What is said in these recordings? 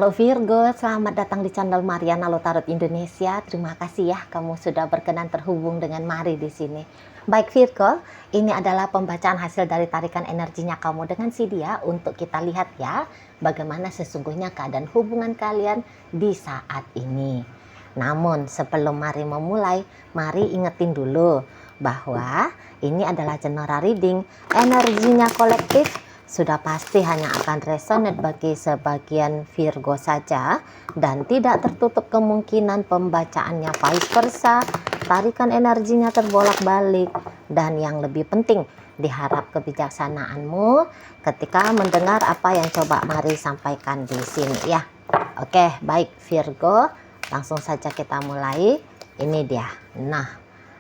Halo Virgo, selamat datang di channel Mariana Lotarot Indonesia. Terima kasih ya kamu sudah berkenan terhubung dengan Mari di sini. Baik Virgo, ini adalah pembacaan hasil dari tarikan energinya kamu dengan si dia untuk kita lihat ya bagaimana sesungguhnya keadaan hubungan kalian di saat ini. Namun sebelum Mari memulai, Mari ingetin dulu bahwa ini adalah general reading, energinya kolektif sudah pasti hanya akan resonate bagi sebagian Virgo saja dan tidak tertutup kemungkinan pembacaannya vice versa, tarikan energinya terbolak-balik, dan yang lebih penting diharap kebijaksanaanmu ketika mendengar apa yang coba Mari sampaikan di sini ya. Oke, baik Virgo, langsung saja kita mulai. Ini dia. Nah,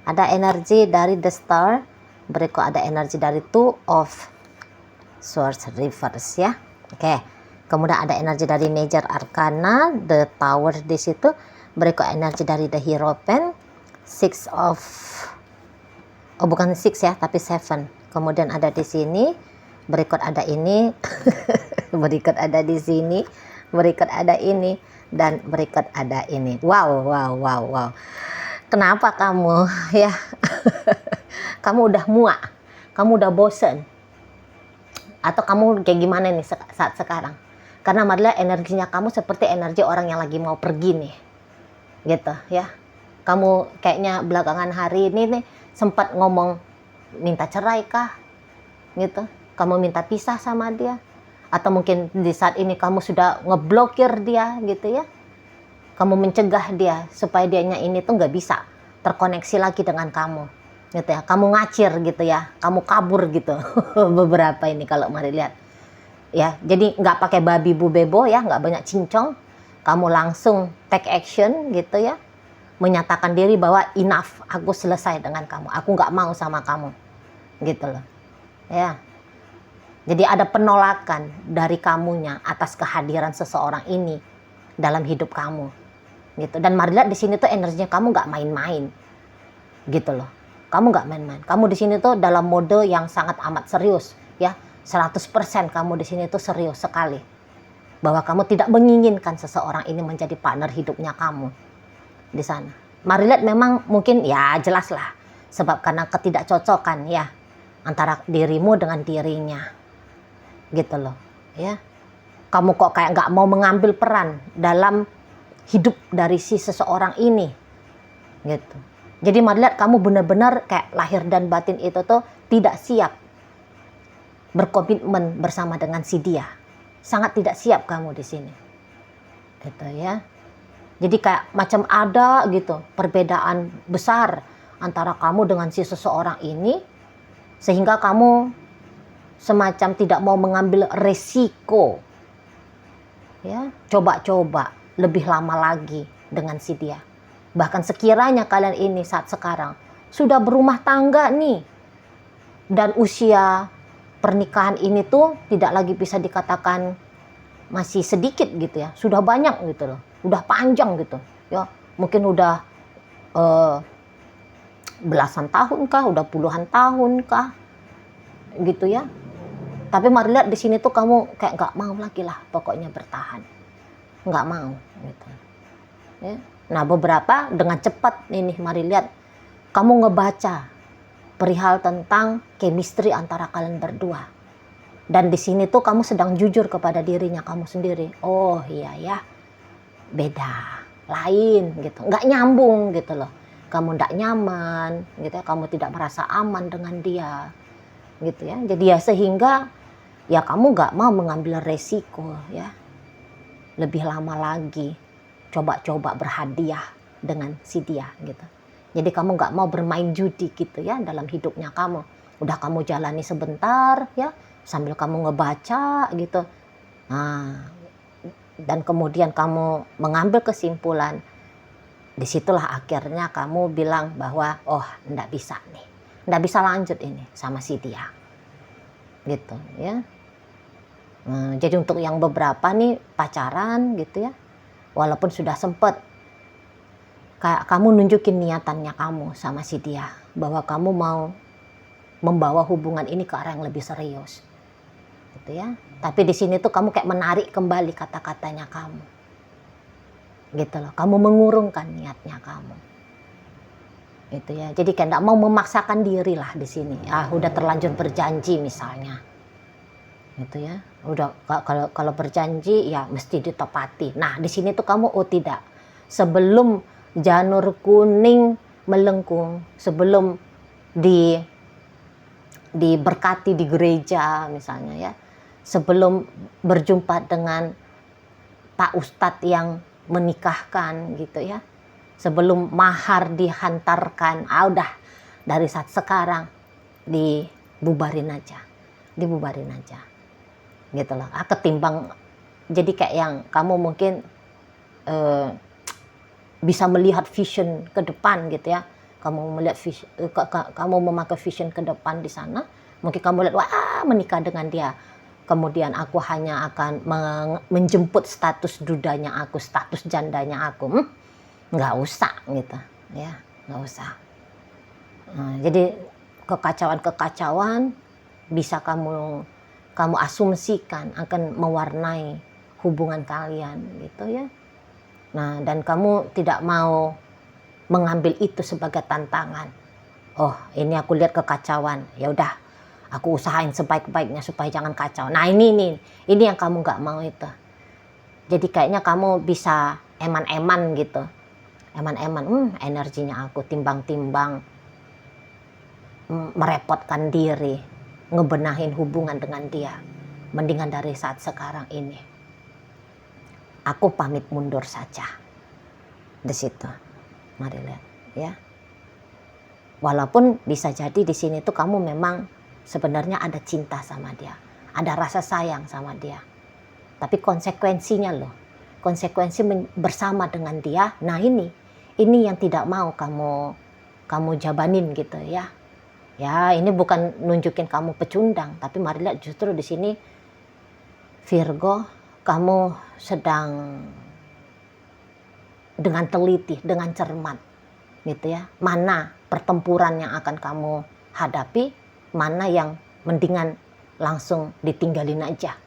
ada energi dari The Star, berikut ada energi dari Two of Swords reverse ya. Oke. Kemudian ada energi dari Major Arcana, The Tower di situ. Berikut energi dari The Hierophant, Six of bukan six ya, tapi seven. Kemudian ada di sini. Berikut ada ini. Berikut ada di sini. Berikut ada ini dan berikut ada ini. Wow. Kenapa kamu ya? Kamu udah muak. Kamu udah bosen. Atau kamu kayak gimana nih saat sekarang? Karena Marila energinya kamu seperti energi orang yang lagi mau pergi nih, gitu ya. Kamu kayaknya belakangan hari ini nih sempat ngomong minta cerai kah, gitu. Kamu minta pisah sama dia, atau mungkin di saat ini kamu sudah ngeblokir dia, gitu ya. Kamu mencegah dia supaya dianya ini tuh nggak bisa terkoneksi lagi dengan kamu. Gitu ya, kamu ngacir gitu ya, kamu kabur gitu. Beberapa ini kalau Mari lihat ya, jadi nggak pakai babi bu bebo ya, nggak banyak cincong, kamu langsung take action gitu ya, menyatakan diri bahwa enough, aku selesai dengan kamu, aku nggak mau sama kamu gitu loh ya. Jadi ada penolakan dari kamunya atas kehadiran seseorang ini dalam hidup kamu gitu. Dan Mari lihat di sini tuh energinya kamu nggak main-main gitu loh. Kamu nggak main-main. Kamu di sini tuh dalam mode yang sangat amat serius ya. 100% kamu di sini tuh serius sekali. Bahwa kamu tidak menginginkan seseorang ini menjadi partner hidupnya kamu di sana. Mari lihat memang mungkin ya jelas lah. Sebab karena ketidakcocokan ya antara dirimu dengan dirinya. Gitu loh ya. Kamu kok kayak nggak mau mengambil peran dalam hidup dari si seseorang ini. Gitu. Jadi Mari lihat kamu benar-benar kayak lahir dan batin itu tuh tidak siap berkomitmen bersama dengan si dia. Sangat tidak siap kamu di sini. Gitu ya. Jadi kayak macam ada gitu perbedaan besar antara kamu dengan si seseorang ini sehingga kamu semacam tidak mau mengambil resiko. Ya, coba-coba lebih lama lagi dengan si dia. Bahkan sekiranya kalian ini saat sekarang sudah berumah tangga nih dan usia pernikahan ini tuh tidak lagi bisa dikatakan masih sedikit gitu ya, sudah banyak gitu loh, udah panjang gitu ya, mungkin udah belasan tahun kah, udah puluhan tahun kah gitu ya. Tapi Mari lihat di sini tuh kamu kayak nggak mau lagi lah, pokoknya bertahan, nggak mau gitu ya. Nah beberapa dengan cepat ini Mari lihat kamu ngebaca perihal tentang chemistry antara kalian berdua. Dan di sini tuh kamu sedang jujur kepada dirinya kamu sendiri. Oh iya ya, beda, lain gitu, nggak nyambung gitu loh. Kamu nggak nyaman gitu ya, kamu tidak merasa aman dengan dia gitu ya. Jadi ya sehingga ya kamu nggak mau mengambil resiko ya, lebih lama lagi. Coba-coba berhadiah dengan si dia gitu. Jadi kamu nggak mau bermain judi gitu ya dalam hidupnya kamu. Udah kamu jalani sebentar ya sambil kamu ngebaca gitu. Nah, dan kemudian kamu mengambil kesimpulan. Disitulah akhirnya kamu bilang bahwa oh nggak bisa nih. Nggak bisa lanjut ini sama si dia. Gitu ya. Nah, jadi untuk yang beberapa nih pacaran gitu ya. Walaupun sudah sempat kayak kamu nunjukin niatannya kamu sama si dia bahwa kamu mau membawa hubungan ini ke arah yang lebih serius gitu ya. Tapi di sini tuh kamu kayak menarik kembali kata-katanya kamu. Gitu loh. Kamu mengurungkan niatnya kamu. Itu ya. Jadi kayak enggak mau memaksakan diri lah di sini. Udah terlanjur berjanji misalnya. Gitu ya. Udah kalau berjanji ya mesti ditepati. Nah, di sini tuh kamu tidak. Sebelum janur kuning melengkung, sebelum diberkati di gereja misalnya ya, sebelum berjumpa dengan Pak Ustadz yang menikahkan gitu ya, sebelum mahar dihantarkan, udah dari saat sekarang dibubarin aja gitu loh. Ketimbang jadi kayak yang kamu mungkin bisa melihat vision ke depan gitu ya. Kamu melihat kamu memakai vision ke depan di sana, mungkin kamu lihat wah menikah dengan dia, kemudian aku hanya akan menjemput status dudanya aku, status jandanya aku, nggak usah gitu ya, nggak usah. Jadi kekacauan bisa kamu asumsikan akan mewarnai hubungan kalian gitu ya. Nah, dan kamu tidak mau mengambil itu sebagai tantangan. Oh, ini aku lihat kekacauan. Ya udah, aku usahain sebaik-baiknya supaya jangan kacau. Nah, ini yang kamu nggak mau itu. Jadi kayaknya kamu bisa eman-eman gitu. Eman-eman, energinya aku timbang-timbang merepotkan diri, ngebenahin hubungan dengan dia. Mendingan dari saat sekarang ini, aku pamit mundur saja. Di situ. Mari lihat ya. Walaupun bisa jadi di sini tuh kamu memang sebenarnya ada cinta sama dia, ada rasa sayang sama dia. Tapi konsekuensinya loh, konsekuensi bersama dengan dia. Nah ini yang tidak mau kamu jabanin gitu ya. Ya ini bukan nunjukin kamu pecundang, tapi mari lihat justru di sini Virgo, kamu sedang dengan teliti, dengan cermat gitu ya, mana pertempuran yang akan kamu hadapi, mana yang mendingan langsung ditinggalin aja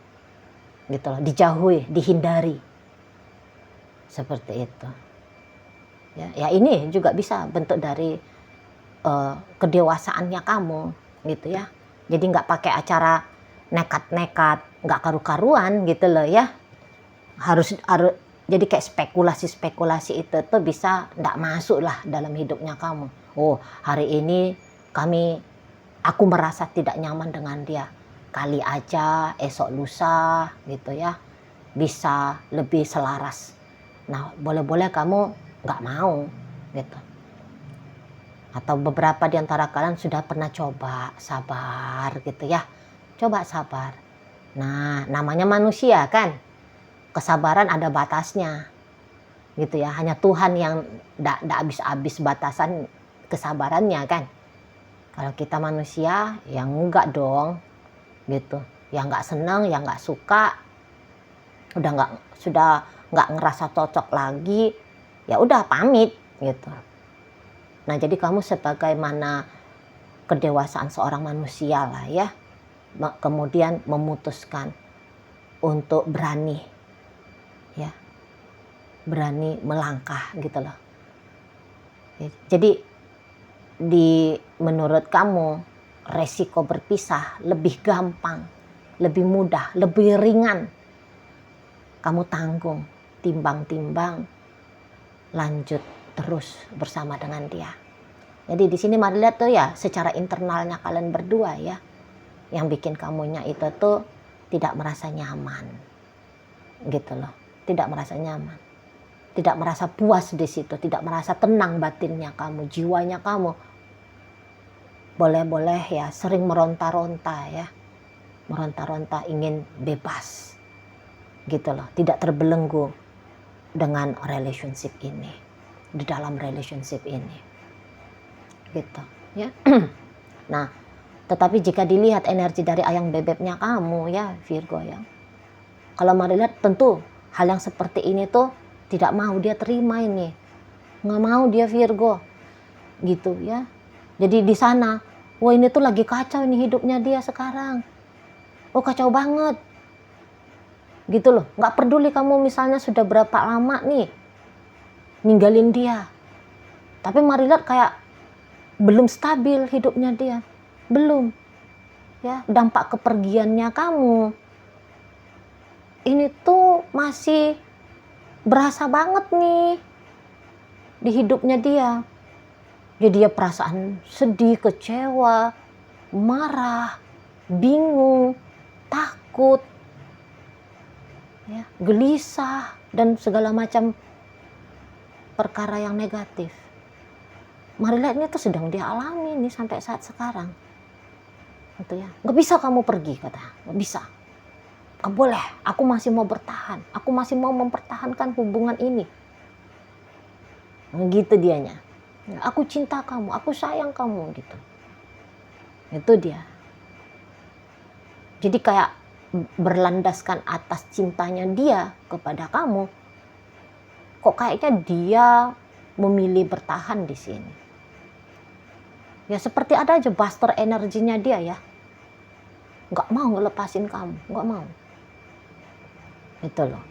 gitu loh, dijauhi, dihindari, seperti itu ya ini juga bisa bentuk dari kedewasaannya kamu gitu ya. Jadi nggak pakai acara nekat-nekat, nggak karu-karuan gitu loh ya, harus jadi kayak spekulasi itu tuh bisa nggak masuk lah dalam hidupnya kamu. Oh hari ini aku merasa tidak nyaman dengan dia, kali aja esok lusa gitu ya bisa lebih selaras. Nah boleh-boleh kamu nggak mau gitu. Atau beberapa di antara kalian sudah pernah coba sabar gitu ya, coba sabar. Nah namanya manusia kan, kesabaran ada batasnya gitu ya, hanya Tuhan yang nggak habis-habis batasan kesabarannya kan. Kalau kita manusia ya enggak dong gitu, ya nggak seneng, ya nggak suka, sudah nggak ngerasa cocok lagi, ya udah pamit gitu. Nah jadi kamu sebagaimana kedewasaan seorang manusia lah ya, kemudian memutuskan untuk berani melangkah gitu loh. Jadi menurut kamu resiko berpisah lebih gampang, lebih mudah, lebih ringan kamu tanggung timbang lanjut terus bersama dengan dia. Jadi di sini mari lihat tuh ya, secara internalnya kalian berdua ya, yang bikin kamunya itu tuh tidak merasa nyaman gitu loh, tidak merasa nyaman, tidak merasa puas di situ, tidak merasa tenang batinnya kamu, jiwanya kamu. Boleh-boleh ya sering meronta-ronta ya, meronta-ronta ingin bebas gitu loh, tidak terbelenggu dengan relationship ini, di dalam relationship ini gitu ya. Nah tetapi jika dilihat energi dari ayang bebeknya kamu ya Virgo ya, kalau mari lihat tentu hal yang seperti ini tuh tidak mau dia terima, ini nggak mau dia Virgo gitu ya. Jadi di sana, wah ini tuh lagi kacau ini hidupnya dia sekarang, oh kacau banget gitu loh. Nggak peduli kamu misalnya sudah berapa lama nih ninggalin dia, tapi mari lihat kayak belum stabil hidupnya dia, belum ya. Dampak kepergiannya kamu ini tuh masih berasa banget nih di hidupnya dia. Jadi dia perasaan sedih, kecewa, marah, bingung, takut, ya, gelisah, dan segala macam perkara yang negatif. Mari lihat ini tuh sedang dia alami nih sampai saat sekarang. Gitu ya. Nggak bisa kamu pergi, kata. Nggak bisa. Nggak boleh. Aku masih mau bertahan. Aku masih mau mempertahankan hubungan ini. Gitu dianya. Aku cinta kamu, aku sayang kamu, gitu. Itu dia. Jadi kayak berlandaskan atas cintanya dia kepada kamu, kok kayaknya dia memilih bertahan di sini. Ya seperti ada aja buster energinya dia ya. Nggak mau ngelepasin kamu, nggak mau. Itu loh.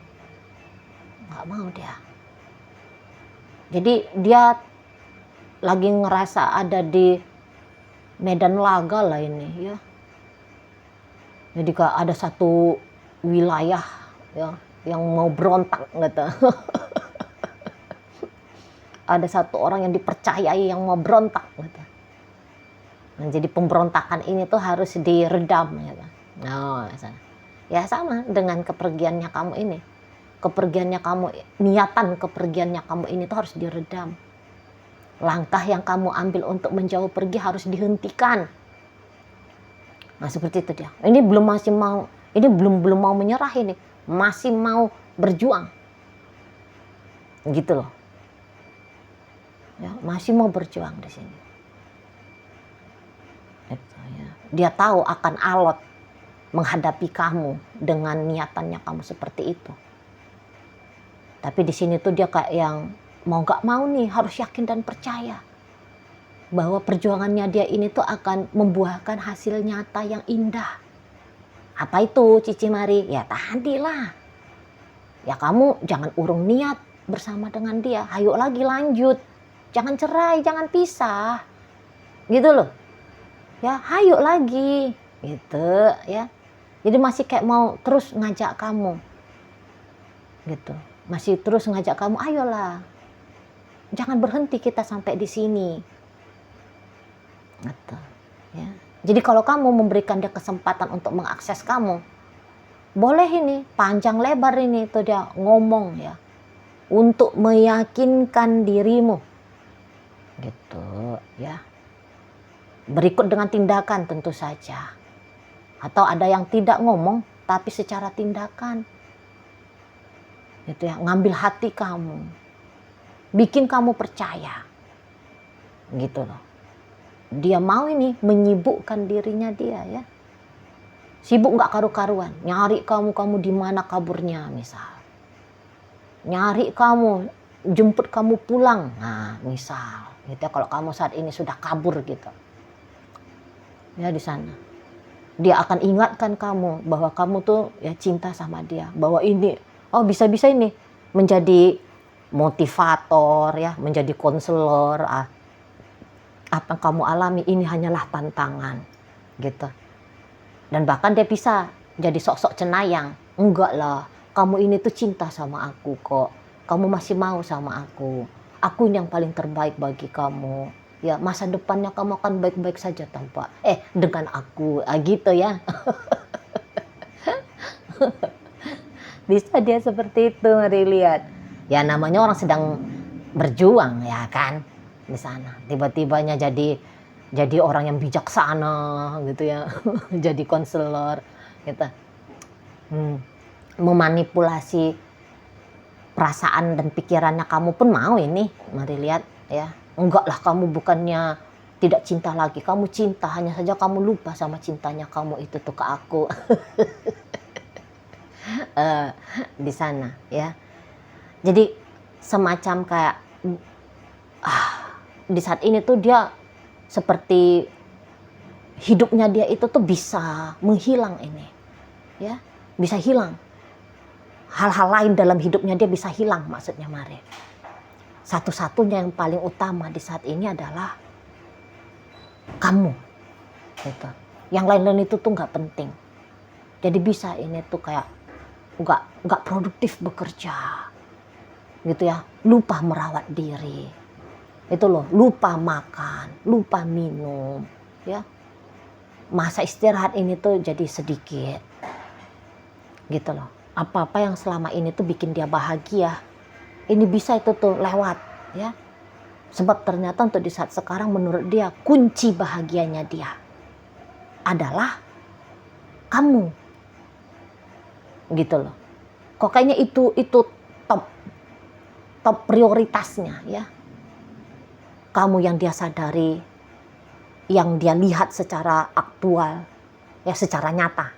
Nggak mau dia. Jadi dia lagi ngerasa ada di medan laga lah ini ya. Jadi kayak ada satu wilayah ya yang mau berontak gitu. Ada satu orang yang dipercayai yang mau berontak gitu. Nah, jadi pemberontakan ini tuh harus diredam gitu. Nah, ya sama dengan kepergiannya kamu ini. Kepergiannya kamu, niatan kepergiannya kamu ini tuh harus diredam. Langkah yang kamu ambil untuk menjauh pergi harus dihentikan. Nah seperti itu dia. Ini belum mau menyerah ini, masih mau berjuang, gitu loh. Ya, masih mau berjuang di sini. Itu, ya. Dia tahu akan alot menghadapi kamu dengan niatannya kamu seperti itu. Tapi di sini tuh dia kayak yang mau nggak mau nih harus yakin dan percaya bahwa perjuangannya dia ini tuh akan membuahkan hasil nyata yang indah. Apa itu Cici Mari? Ya tadilah. Ya kamu jangan urung niat bersama dengan dia. Ayo lagi lanjut. Jangan cerai, jangan pisah. Gitu loh. Ya, ayo lagi. Gitu ya. Jadi masih kayak mau terus ngajak kamu. Gitu. Masih terus ngajak kamu, ayolah. Jangan berhenti kita sampai di sini. Gitu, ya. Jadi kalau kamu memberikan dia kesempatan untuk mengakses kamu, boleh ini panjang lebar ini tuh dia ngomong ya, untuk meyakinkan dirimu, gitu ya. Berikut dengan tindakan tentu saja, atau ada yang tidak ngomong tapi secara tindakan, gitu ya, ngambil hati kamu, bikin kamu percaya, gitu loh. Dia mau ini menyibukkan dirinya dia ya. Sibuk nggak karu-karuan, nyari kamu di mana kaburnya misal. Nyari kamu, jemput kamu pulang. Nah, misal gitu ya, kalau kamu saat ini sudah kabur gitu. Ya di sana. Dia akan ingatkan kamu bahwa kamu tuh ya cinta sama dia, bahwa ini bisa-bisa ini menjadi motivator ya, menjadi konselor. Apa yang kamu alami ini hanyalah tantangan gitu. Dan bahkan dia bisa jadi sok-sok cenayang. Enggak lah, kamu ini tuh cinta sama aku kok. Kamu masih mau sama aku. Aku yang paling terbaik bagi kamu. Ya, masa depannya kamu akan baik-baik saja tanpa dengan aku. Gitu ya. Bisa dia seperti itu, mari lihat. Ya namanya orang sedang berjuang ya kan. Di sana tiba-tibanya jadi orang yang bijaksana gitu ya. Jadi konselor gitu, memanipulasi perasaan dan pikirannya kamu pun mau ini, mari lihat ya. Enggak lah, kamu bukannya tidak cinta lagi, kamu cinta, hanya saja kamu lupa sama cintanya kamu itu tuh ke aku. Di sana ya. Jadi semacam kayak di saat ini tuh dia seperti hidupnya dia itu tuh bisa menghilang ini ya, bisa hilang hal-hal lain dalam hidupnya dia bisa hilang, maksudnya Mare. Satu-satunya yang paling utama di saat ini adalah kamu, gitu. Yang lain-lain itu tuh nggak penting. Jadi bisa ini tuh kayak nggak produktif bekerja, gitu ya. Lupa merawat diri, itu loh. Lupa makan, lupa minum, ya. Masa istirahat ini tuh jadi sedikit, gitu loh. Apa-apa yang selama ini tuh bikin dia bahagia, ini bisa itu tuh lewat, ya. Sebab ternyata untuk di saat sekarang menurut dia kunci bahagianya dia adalah kamu, gitu loh. Kok kayaknya itu top prioritasnya, ya. Kamu yang dia sadari, yang dia lihat secara aktual, ya, secara nyata.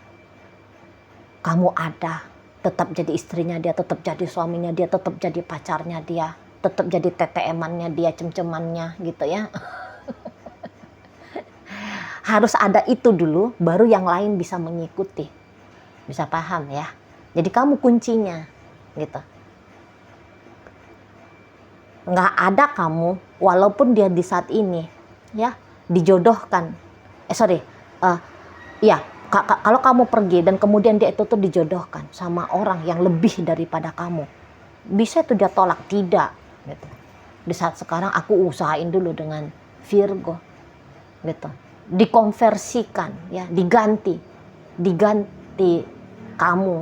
Kamu ada, tetap jadi istrinya dia, tetap jadi suaminya dia, tetap jadi pacarnya dia, tetap jadi TTM-annya dia, cem-cemannya, gitu ya. Harus ada itu dulu, baru yang lain bisa mengikuti. Bisa paham ya? Jadi kamu kuncinya, gitu. Nggak ada kamu, walaupun dia di saat ini, ya, dijodohkan. Ya, kalau kamu pergi dan kemudian dia itu tuh dijodohkan sama orang yang lebih daripada kamu, bisa itu dia tolak, tidak, gitu. Di saat sekarang aku usahain dulu dengan Virgo, gitu. Dikonversikan, ya, diganti kamu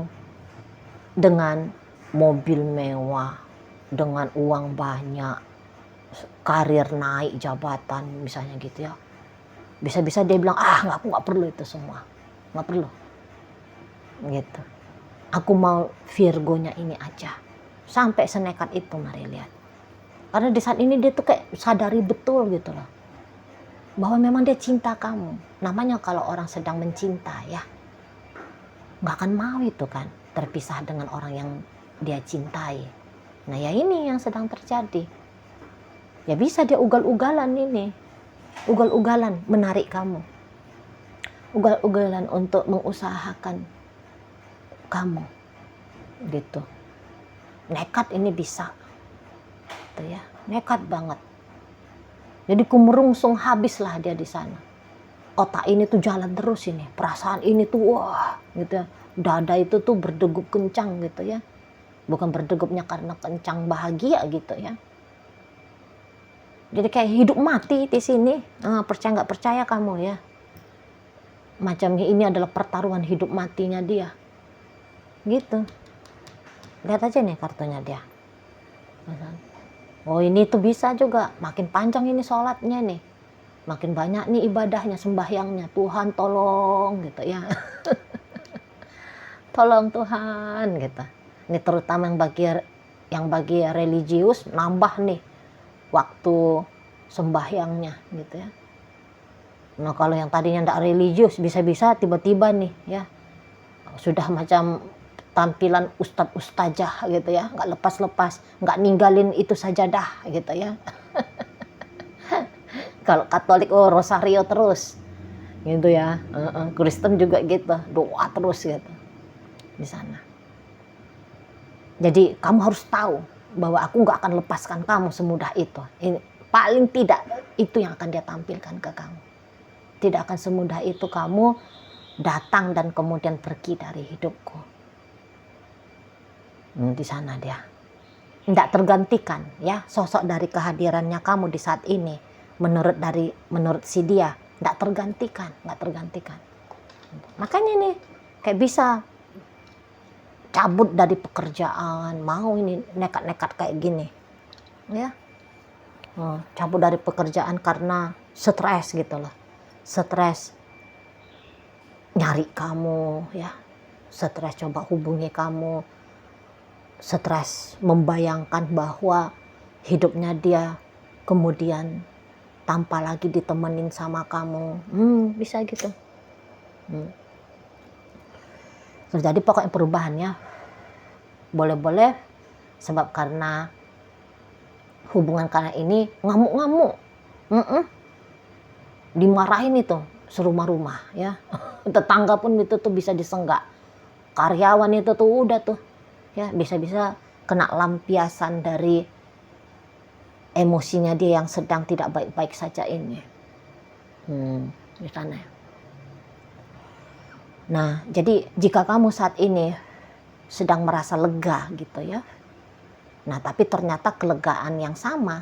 dengan mobil mewah, dengan uang banyak, karir naik, jabatan misalnya, gitu ya. Bisa-bisa dia bilang, aku nggak perlu itu semua, nggak perlu, gitu. Aku mau Virgonya ini aja. Sampai senekat itu, mari lihat. Karena di saat ini dia tuh kayak sadari betul, gitu loh, bahwa memang dia cinta kamu. Namanya kalau orang sedang mencinta, ya, nggak akan mau itu kan terpisah dengan orang yang dia cintai. Nah, ya ini yang sedang terjadi. Ya bisa dia ugal-ugalan ini, ugal-ugalan menarik kamu, ugal-ugalan untuk mengusahakan kamu, gitu. Nekat ini bisa, gitu ya, nekat banget. Jadi kumerungsung habislah dia di sana. Otak ini tuh jalan terus ini, perasaan ini tuh wah, gitu ya. Dada itu tuh berdegup kencang, gitu ya. Bukan berdegupnya karena kencang bahagia, gitu ya. Jadi kayak hidup mati di sini. Percaya nggak percaya kamu, ya. Macam ini adalah pertaruhan hidup matinya dia, gitu. Lihat aja nih kartunya dia. Oh, ini tuh bisa juga makin panjang ini sholatnya nih, makin banyak nih ibadahnya, sembahyangnya. Tuhan tolong, gitu ya. Tolong Tuhan, gitu. Ini terutama yang bagi religius, nambah nih waktu sembahyangnya, gitu ya. Nah, kalau yang tadinya enggak religius, bisa-bisa tiba-tiba nih, ya, sudah macam tampilan ustadz-ustazah, gitu ya, nggak lepas-lepas, nggak ninggalin itu sajadah, gitu ya. Kalau Katolik, rosario terus, gitu ya. Kristen juga gitu, doa terus, gitu, di sana. Jadi kamu harus tahu bahwa aku nggak akan lepaskan kamu semudah itu. Ini paling tidak itu yang akan dia tampilkan ke kamu. Tidak akan semudah itu kamu datang dan kemudian pergi dari hidupku. Di sana dia. Tidak tergantikan, ya, sosok dari kehadirannya kamu di saat ini. Menurut si dia, tidak tergantikan. Makanya nih, kayak bisa cabut dari pekerjaan, mau ini nekat-nekat kayak gini, ya. Cabut dari pekerjaan karena stres, gitu loh. Stres nyari kamu, ya. Stres coba hubungi kamu. Stres membayangkan bahwa hidupnya dia kemudian tanpa lagi ditemenin sama kamu. Bisa gitu. Terjadi pokoknya perubahannya. Boleh-boleh sebab karena hubungan karena ini ngamuk-ngamuk. Dimarahin itu serumah-rumah, ya. Tetangga pun itu tuh bisa disenggak. Karyawan itu tuh udah tuh Ya, bisa-bisa kena lampiasan dari emosinya dia yang sedang tidak baik-baik saja ini. Di sana. Nah, jadi jika kamu saat ini sedang merasa lega gitu ya. Nah, tapi ternyata kelegaan yang sama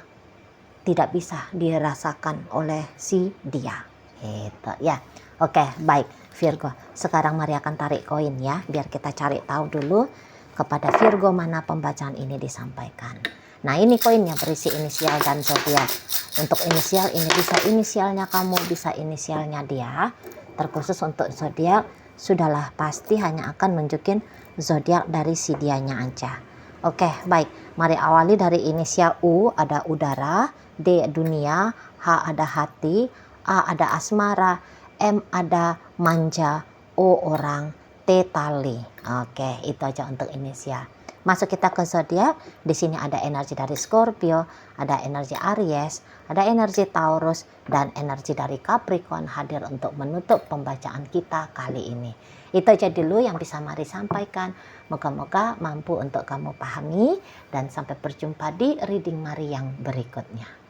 tidak bisa dirasakan oleh si dia. Gitu ya. Oke, baik Virgo. Sekarang Mari akan tarik koin ya, biar kita cari tahu dulu kepada Virgo mana pembacaan ini disampaikan. Nah, ini koinnya berisi inisial dan zodiak. Untuk inisial ini bisa inisialnya kamu, bisa inisialnya dia. Terkhusus untuk zodiak, sudahlah pasti hanya akan nunjukin zodiak dari si dianya aja. Oke, baik. Mari awali dari inisial U, ada udara, D dunia, H ada hati, A ada asmara, M ada manja, O orang, T tali. Oke, itu aja untuk inisial. Masuk kita ke zodiak. Di sini ada energi dari Scorpio, ada energi Aries, ada energi Taurus, dan energi dari Capricorn hadir untuk menutup pembacaan kita kali ini. Itu aja dulu yang bisa Mari sampaikan. Moga-moga mampu untuk kamu pahami, dan sampai berjumpa di reading Mari yang berikutnya.